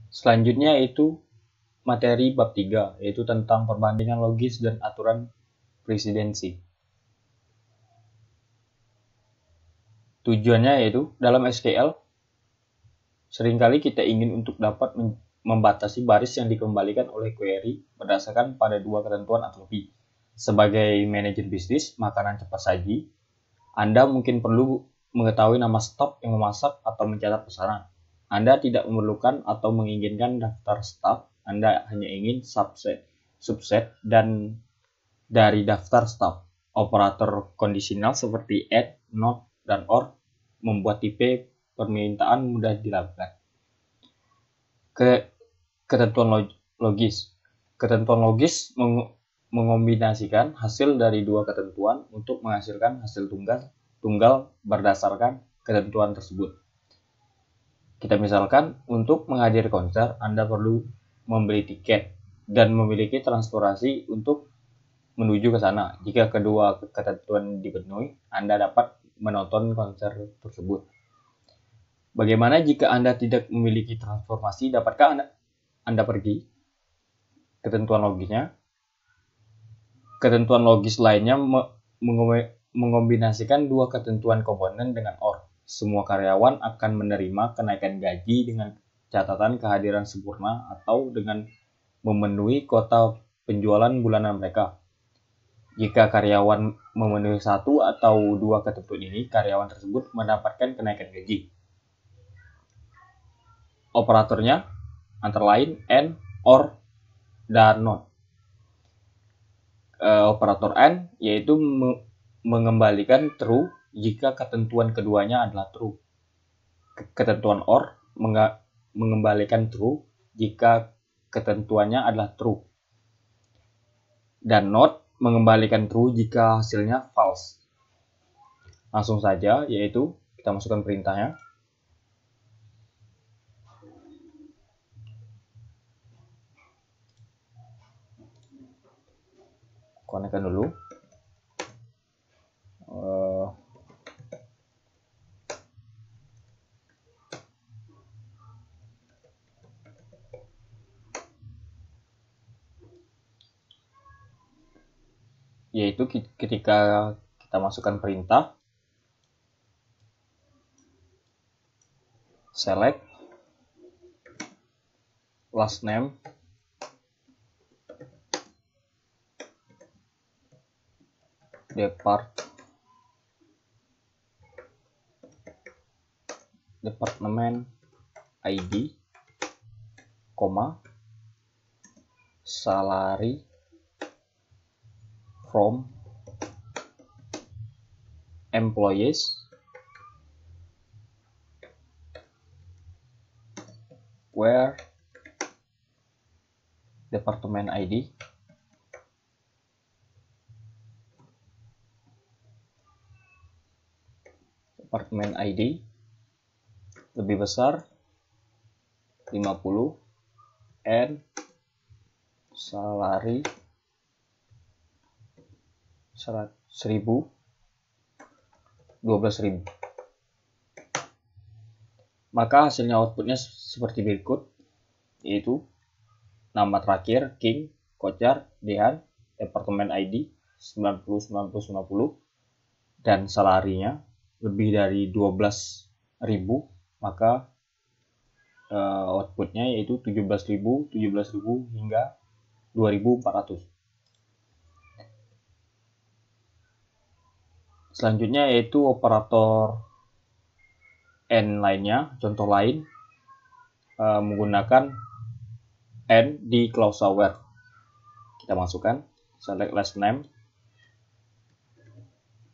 Selanjutnya yaitu materi bab 3, yaitu tentang perbandingan logis dan aturan presidensi. Tujuannya yaitu dalam SQL, seringkali kita ingin untuk dapat membatasi baris yang dikembalikan oleh query berdasarkan pada dua ketentuan atau lebih. Sebagai manajer bisnis makanan cepat saji, Anda mungkin perlu mengetahui nama staf yang memasak atau mencatat pesanan. Anda tidak memerlukan atau menginginkan daftar staf, Anda hanya ingin subset dan dari daftar staf. Operator kondisional seperti add, not, dan or membuat tipe permintaan mudah dilakukan. Ketentuan logis. Ketentuan logis mengombinasikan hasil dari dua ketentuan untuk menghasilkan hasil tunggal berdasarkan ketentuan tersebut. Kita misalkan, untuk menghadiri konser, Anda perlu membeli tiket dan memiliki transportasi untuk menuju ke sana. Jika kedua ketentuan dipenuhi, Anda dapat menonton konser tersebut. Bagaimana jika Anda tidak memiliki transportasi? Dapatkah Anda pergi? Ketentuan logisnya. Ketentuan logis lainnya mengombinasikan dua ketentuan komponen dengan OR. Semua karyawan akan menerima kenaikan gaji dengan catatan kehadiran sempurna atau dengan memenuhi kuota penjualan bulanan mereka. Jika karyawan memenuhi satu atau dua ketentuan ini, karyawan tersebut mendapatkan kenaikan gaji. Operatornya antara lain AND, OR, dan NOT. Operator AND yaitu mengembalikan true jika ketentuan keduanya adalah true. Ketentuan OR mengembalikan true jika ketentuannya adalah true. Dan NOT mengembalikan true jika hasilnya false. Langsung saja, yaitu kita masukkan perintahnya. Konekkan dulu. Yaitu ketika kita masukkan perintah, select last name department ID, salary from employees where department ID lebih besar 50 and salary 12.000. Maka hasilnya outputnya seperti berikut, yaitu nama terakhir King, Kocar, Dehan, departemen ID 90 dan salarinya lebih dari 12.000, maka outputnya yaitu 17.000 hingga 2.400. Selanjutnya yaitu operator AND lainnya. Contoh lain menggunakan AND di clause where. Kita masukkan select last name,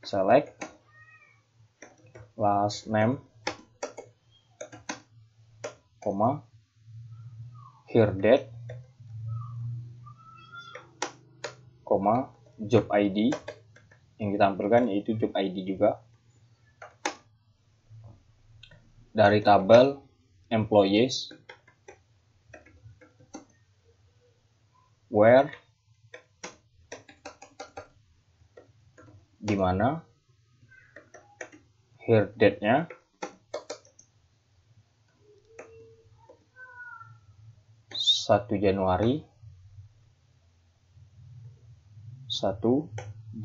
select last name, here date, job ID. Yang ditampilkan yaitu job ID juga. Dari tabel employees where, di mana, here date-nya, 1 Januari 1998,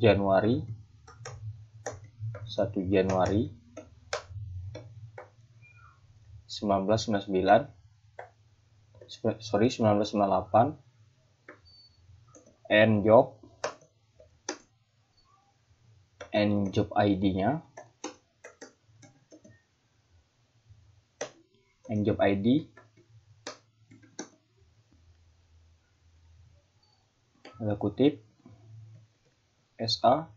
and job ID-nya, ada kutip SA,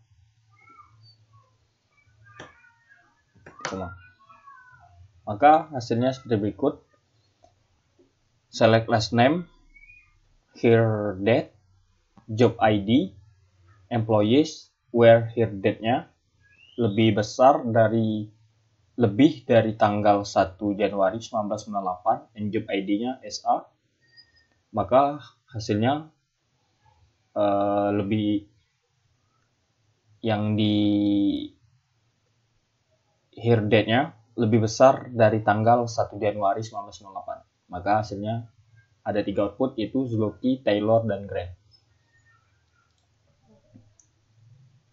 maka hasilnya seperti berikut. Select last name, here date, job ID, employees, where here date-nya lebih dari tanggal 1 Januari 1998, and job ID-nya SA, maka hasilnya lebih yang di here date-nya lebih besar dari tanggal 1 Januari 1998. Maka hasilnya ada 3 output, yaitu Zloty, Taylor, dan Grant.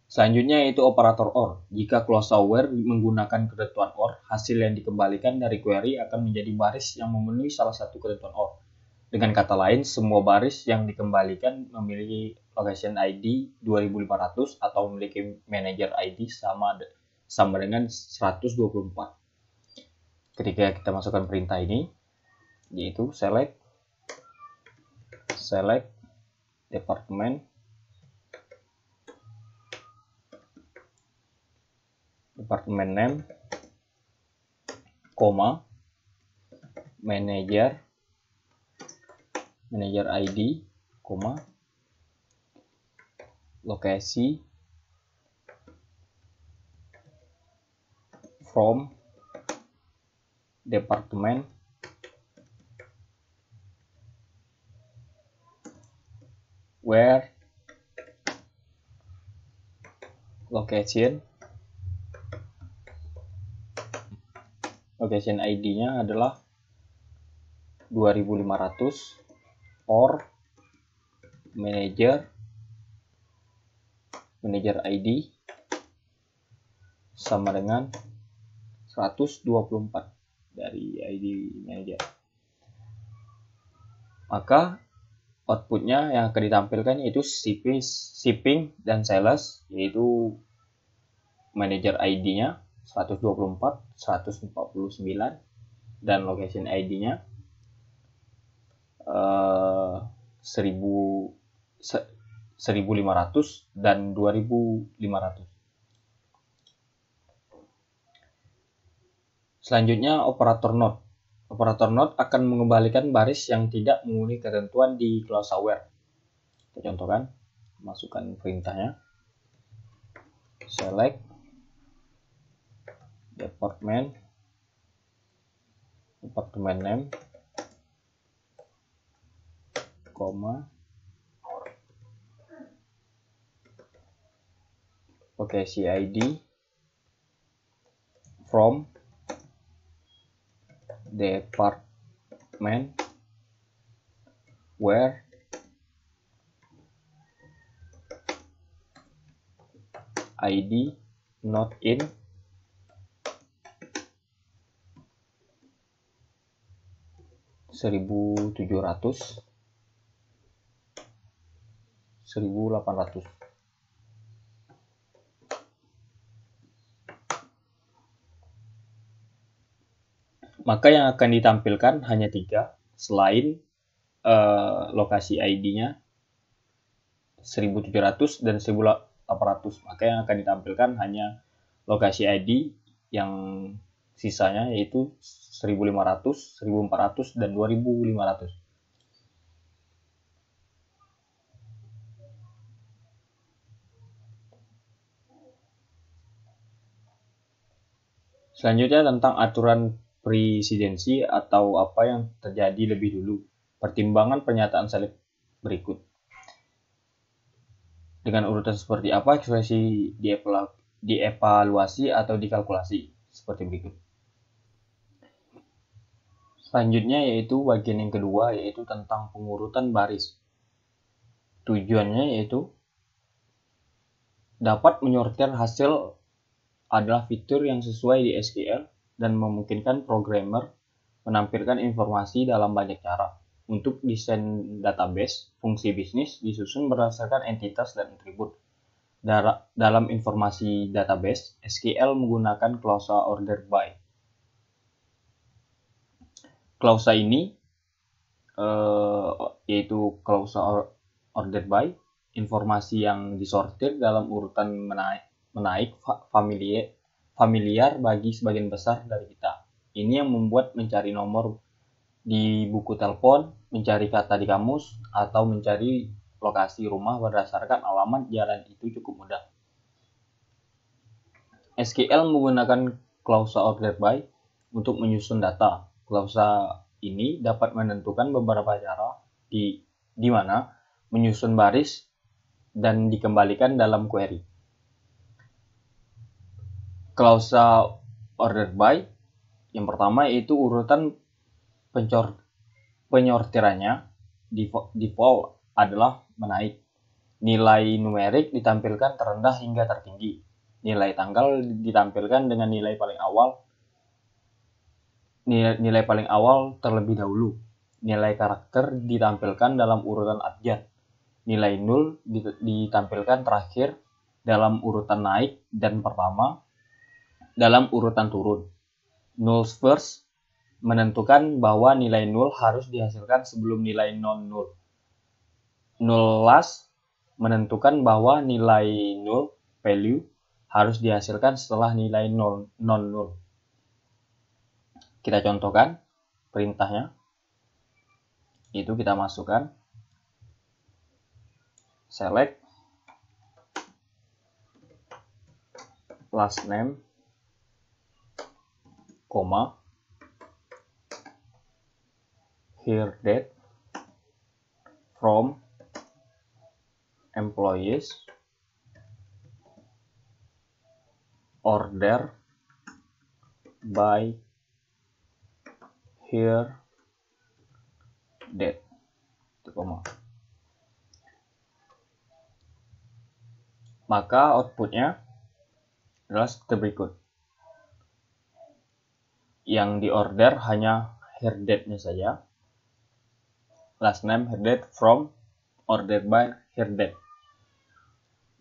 Selanjutnya yaitu operator OR. Jika closed where menggunakan ketentuan OR, hasil yang dikembalikan dari query akan menjadi baris yang memenuhi salah satu ketentuan OR. Dengan kata lain, semua baris yang dikembalikan memiliki location ID 2500 atau memiliki manager ID sama dengan 124. Ketika kita masukkan perintah ini, yaitu select department name, manager ID, lokasi from department where location ID-nya adalah 2500 or manager ID sama dengan 124 dari ID manager. Maka outputnya yang akan ditampilkan yaitu shipping dan sales, yaitu manager ID-nya 124, 149, dan location ID-nya 1500 dan 2500. Selanjutnya operator not. Operator not akan mengembalikan baris yang tidak memenuhi ketentuan di clause where. Kita contohkan, masukkan perintahnya. Select department name, lokasi ID from department where ID not in 1700 1800. Maka yang akan ditampilkan hanya 3 selain lokasi ID-nya 1700 dan 1800. Maka yang akan ditampilkan hanya lokasi ID yang sisanya, yaitu 1500, 1400, dan 2500. Selanjutnya tentang aturan presidensi atau apa yang terjadi lebih dulu. Pertimbangan pernyataan select berikut. Dengan urutan seperti apa ekspresi dievaluasi atau dikalkulasi? Seperti berikut. Selanjutnya yaitu bagian yang kedua, yaitu tentang pengurutan baris. Tujuannya yaitu dapat menyortir hasil adalah fitur yang sesuai di SQL dan memungkinkan programmer menampilkan informasi dalam banyak cara. Untuk desain database, fungsi bisnis disusun berdasarkan entitas dan atribut. Dalam informasi database, SQL menggunakan klausa order by. Klausa ini yaitu klausa order by, informasi yang disortir dalam urutan menaik familiar bagi sebagian besar dari kita. Ini yang membuat mencari nomor di buku telepon, mencari kata di kamus, atau mencari lokasi rumah berdasarkan alamat jalan itu cukup mudah. SQL menggunakan klausa order by untuk menyusun data. Klausa ini dapat menentukan beberapa cara di mana menyusun baris dan dikembalikan dalam query. Klausa order by yang pertama yaitu urutan penyortirannya default adalah menaik. Nilai numerik ditampilkan terendah hingga tertinggi. Nilai tanggal ditampilkan dengan nilai paling awal terlebih dahulu. Nilai karakter ditampilkan dalam urutan abjad. Nilai nul ditampilkan terakhir dalam urutan naik dan pertama dalam urutan turun. Null first menentukan bahwa nilai nul harus dihasilkan sebelum nilai non-null. Null last menentukan bahwa nilai null value harus dihasilkan setelah nilai non-null. Kita contohkan perintahnya. Itu kita masukkan select last name, here date from employees, order by here date, maka outputnya adalah seperti berikut. Yang di order hanya here date-nya saja, last name, here date, from, ordered by, here date.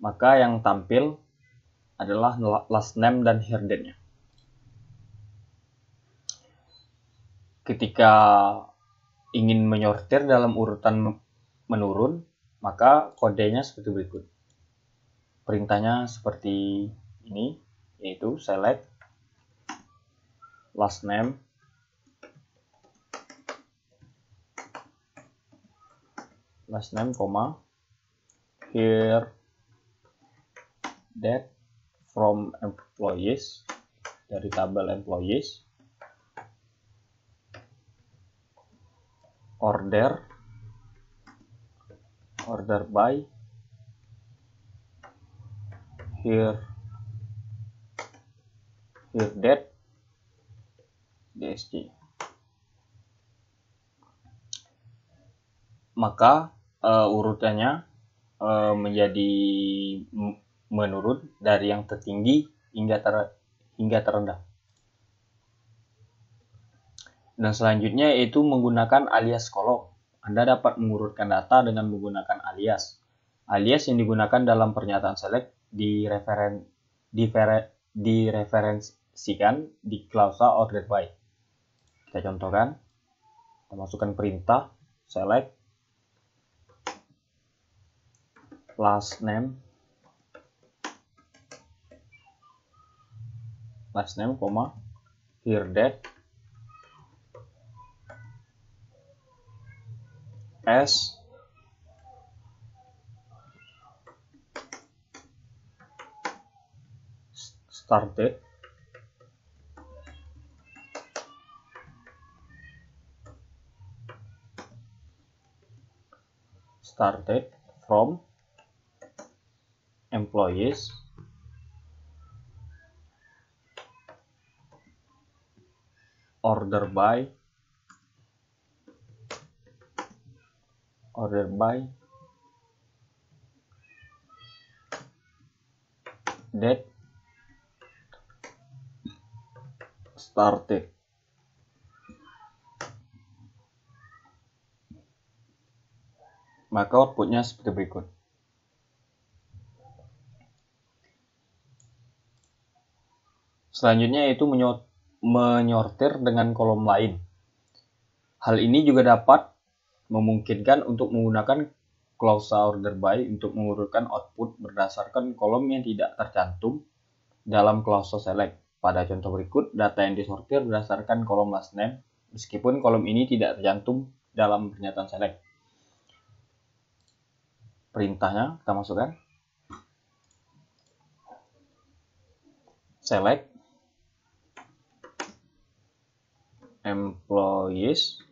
Maka yang tampil adalah last name dan here date-nya. Ketika ingin menyortir dalam urutan menurun, maka kodenya seperti berikut. Perintahnya seperti ini, yaitu select last name, here date from employees, dari tabel employees, order by here date DSG. Maka urutannya menjadi menurun dari yang tertinggi hingga terendah. Dan selanjutnya yaitu menggunakan alias kolom. Anda dapat mengurutkan data dengan menggunakan alias. Alias yang digunakan dalam pernyataan select direferensikan di klausa ordered by. Kita contohkan. Kita masukkan perintah select last name, here date as started from employees, order by order by date started. Maka outputnya seperti berikut. Selanjutnya yaitu menyortir dengan kolom lain. Hal ini juga dapat memungkinkan untuk menggunakan klausa order by untuk mengurutkan output berdasarkan kolom yang tidak tercantum dalam klausa select. Pada contoh berikut, data yang disortir berdasarkan kolom last name, meskipun kolom ini tidak tercantum dalam pernyataan select. Perintahnya kita masukkan. Select employees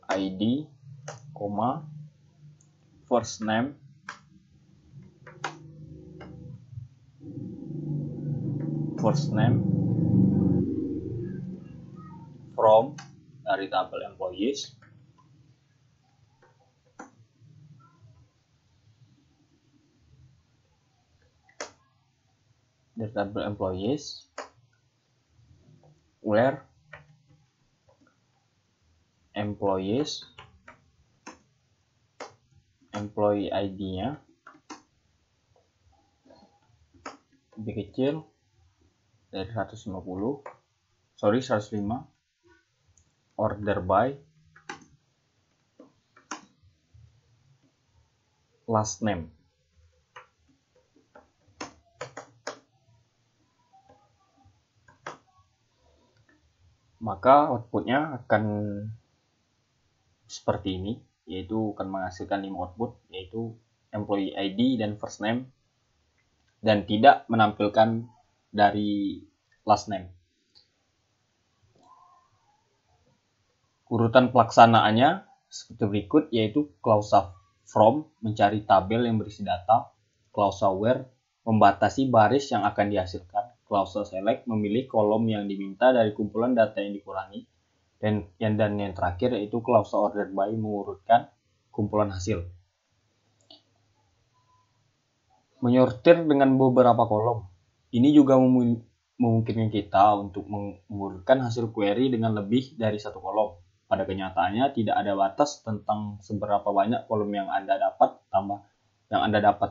ID, first name from dari tabel employees, where employee ID-nya lebih kecil dari 105, order by last name. Maka outputnya akan seperti ini, yaitu akan menghasilkan 5 output, yaitu employee ID dan first name, dan tidak menampilkan dari last name. Urutan pelaksanaannya seperti berikut, yaitu klausa from mencari tabel yang berisi data, klausa where membatasi baris yang akan dihasilkan, klausa select memilih kolom yang diminta dari kumpulan data yang dikurangi, dan yang terakhir yaitu klausa order by mengurutkan kumpulan hasil. Menyortir dengan beberapa kolom. Ini juga memungkinkan kita untuk mengurutkan hasil query dengan lebih dari satu kolom. Pada kenyataannya tidak ada batas tentang seberapa banyak kolom yang Anda dapat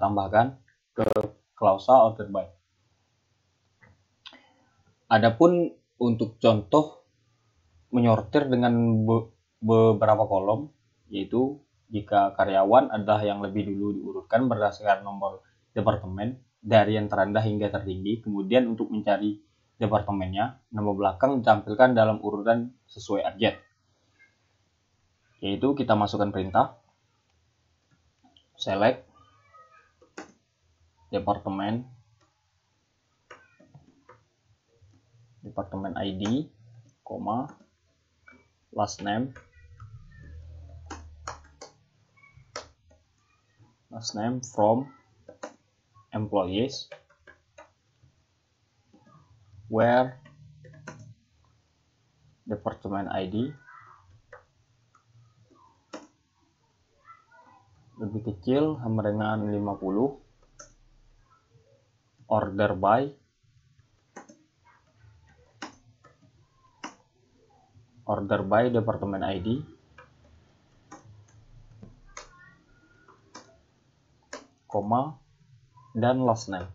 tambahkan ke klausa order by. Adapun untuk contoh menyortir dengan beberapa kolom, yaitu jika karyawan adalah yang lebih dulu diurutkan berdasarkan nomor departemen dari yang terendah hingga tertinggi, kemudian untuk mencari departemennya, nama belakang ditampilkan dalam urutan sesuai abjad. Yaitu kita masukkan perintah select departemen ID, last name from employees, where department ID lebih kecil sama dengan 50, order by department ID, dan last name.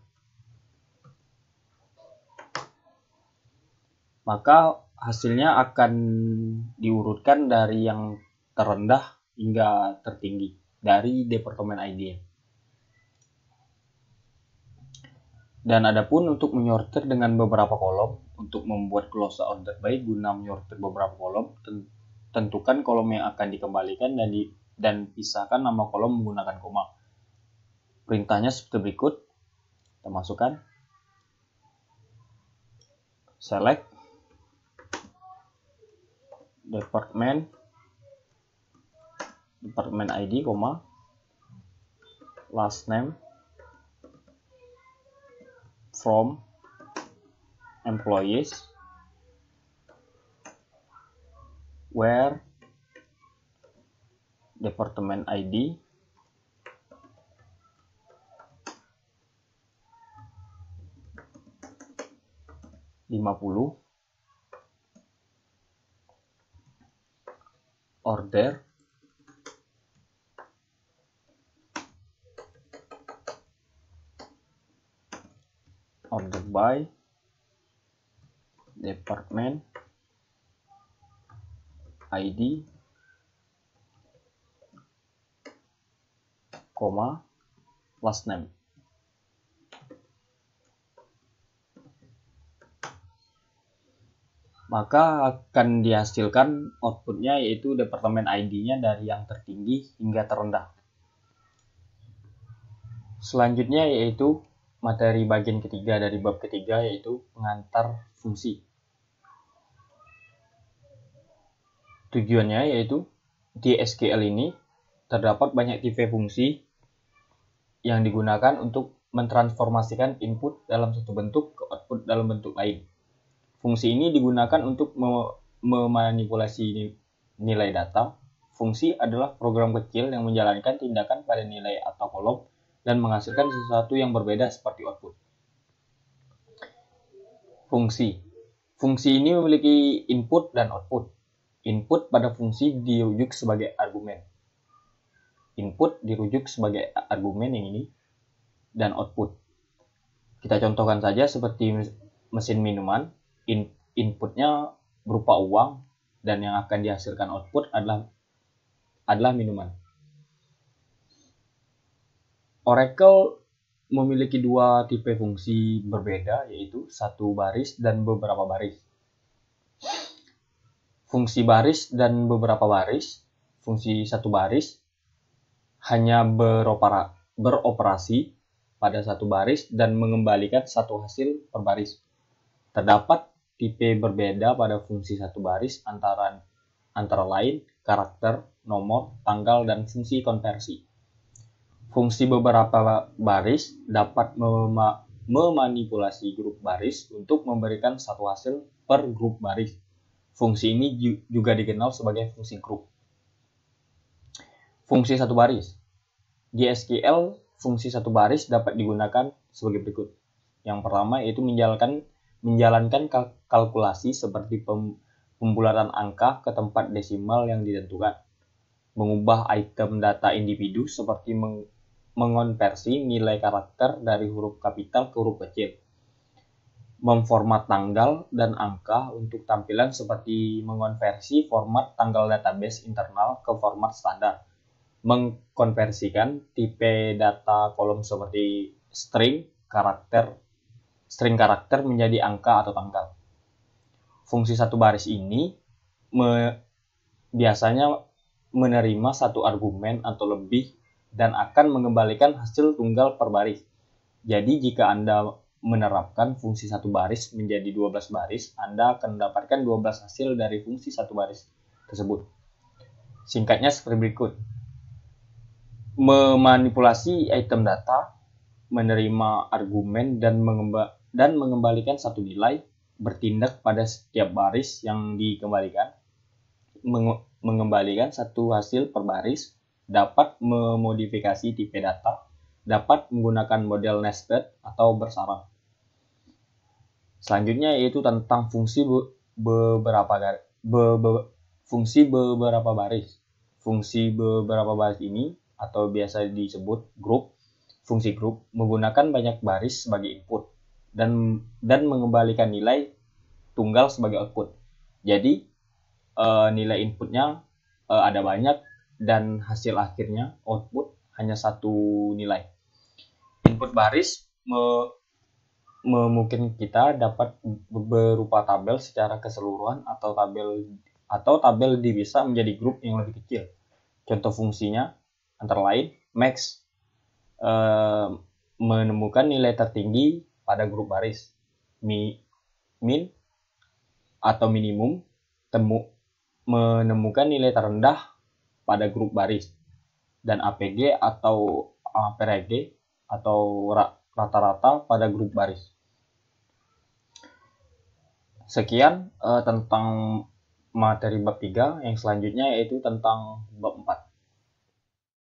Maka hasilnya akan diurutkan dari yang terendah hingga tertinggi dari departemen ID. Dan adapun untuk menyortir dengan beberapa kolom, untuk membuat klausa order by guna menyortir beberapa kolom, tentukan kolom yang akan dikembalikan dan pisahkan nama kolom menggunakan koma. Perintahnya seperti berikut. Kita masukkan select department ID, last name from employees where department ID (50), order by department ID, last name. Maka akan dihasilkan outputnya yaitu departemen ID-nya dari yang tertinggi hingga terendah. Selanjutnya yaitu materi bagian ketiga dari bab ketiga, yaitu pengantar fungsi. Tujuannya yaitu di SQL ini terdapat banyak tipe fungsi yang digunakan untuk mentransformasikan input dalam satu bentuk ke output dalam bentuk lain. Fungsi ini digunakan untuk memanipulasi nilai data. Fungsi adalah program kecil yang menjalankan tindakan pada nilai atau kolom dan menghasilkan sesuatu yang berbeda seperti output. Fungsi ini memiliki input dan output. Input pada fungsi dirujuk sebagai argumen. Input dirujuk sebagai argumen yang ini, dan output. Kita contohkan saja seperti mesin minuman. Inputnya berupa uang dan yang akan dihasilkan output adalah minuman. Oracle memiliki dua tipe fungsi berbeda, yaitu satu baris dan beberapa baris. Fungsi baris dan beberapa baris. Fungsi satu baris hanya beroperasi pada satu baris dan mengembalikan satu hasil per baris. Terdapat tipe berbeda pada fungsi satu baris antara lain karakter, nomor, tanggal, dan fungsi konversi. Fungsi beberapa baris dapat memanipulasi grup baris untuk memberikan satu hasil per grup baris. Fungsi ini juga dikenal sebagai fungsi grup. Fungsi satu baris. Di SQL, fungsi satu baris dapat digunakan sebagai berikut. Yang pertama yaitu menjalankan kalkulasi seperti pembulatan angka ke tempat desimal yang ditentukan, mengubah item data individu seperti mengonversi nilai karakter dari huruf kapital ke huruf kecil, memformat tanggal dan angka untuk tampilan seperti mengonversi format tanggal database internal ke format standar, mengkonversikan tipe data kolom seperti string karakter menjadi angka atau tanggal. Fungsi satu baris ini biasanya menerima satu argumen atau lebih dan akan mengembalikan hasil tunggal per baris. Jadi jika Anda menerapkan fungsi satu baris menjadi 12 baris, Anda akan mendapatkan 12 hasil dari fungsi satu baris tersebut. Singkatnya seperti berikut. Memanipulasi item data, menerima argumen dan mengembalikan satu nilai, bertindak pada setiap baris yang dikembalikan, mengembalikan satu hasil per baris, dapat memodifikasi tipe data, dapat menggunakan model nested atau bersarang. Selanjutnya yaitu tentang fungsi beberapa baris. Fungsi beberapa baris ini atau biasa disebut grup, fungsi grup menggunakan banyak baris sebagai input dan mengembalikan nilai tunggal sebagai output. Jadi nilai inputnya ada banyak dan hasil akhirnya output hanya satu nilai. Input baris memungkinkan kita dapat berupa tabel secara keseluruhan atau tabel bisa menjadi grup yang lebih kecil. Contoh fungsinya antara lain max menemukan nilai tertinggi pada grup baris, min atau minimum menemukan nilai terendah pada grup baris, dan APG atau average atau rata-rata pada grup baris. Sekian tentang materi bab 3, yang selanjutnya yaitu tentang bab 4.